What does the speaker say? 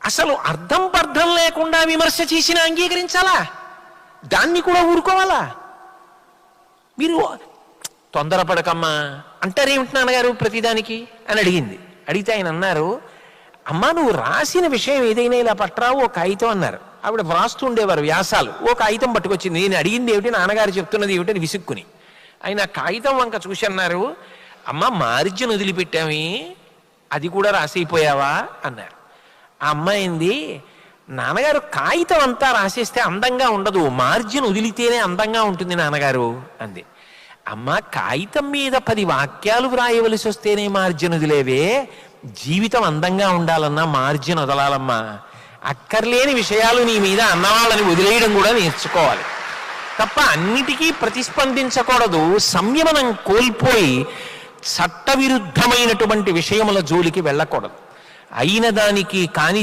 అసలు అర్థం పర్థం లేకుండా విమర్శ చేసినా అంగీకరించాలా? దాన్ని కూడా ఊరుకోవాలా? మీరు తొందరపడకమ్మా అంటారేమిటి నాన్నగారు ప్రతిదానికి అని అడిగింది. అడిగితే ఆయన అన్నారు, అమ్మా నువ్వు రాసిన విషయం ఏదైనా ఇలా పట్టరావు ఓ కాగితం అన్నారు. ఆవిడ వ్రాస్తూ ఉండేవారు వ్యాసాలు. ఓ కాగితం పట్టుకొచ్చింది. నేను అడిగింది ఏమిటి, నాన్నగారు చెప్తున్నది ఏమిటని విసుక్కుని. ఆయన కాగితం వంక చూసి అన్నారు, అమ్మ మార్జిన్ వదిలిపెట్టామి, అది కూడా రాసిపోయావా అన్నారు. ఆ అమ్మాయింది, నాన్నగారు కాగితం అంతా రాసేస్తే అందంగా ఉండదు, మార్జిన్ వదిలితేనే అందంగా ఉంటుంది నాన్నగారు అంది. అమ్మ కాగితం మీద 10 వాక్యాలు వ్రాయవలసి వస్తేనే మార్జిన్ వదిలేవే, జీవితం అందంగా ఉండాలన్నా మార్జిన్ వదలాలమ్మా. అక్కర్లేని విషయాలు నీ మీద అన్నవాళ్ళని వదిలేయడం కూడా నేర్చుకోవాలి తప్ప అన్నిటికీ ప్రతిస్పందించకూడదు. సంయమనం కోల్పోయి చట్టవిరుద్ధమైనటువంటి విషయముల జోలికి వెళ్ళకూడదు. అయిన దానికి కాని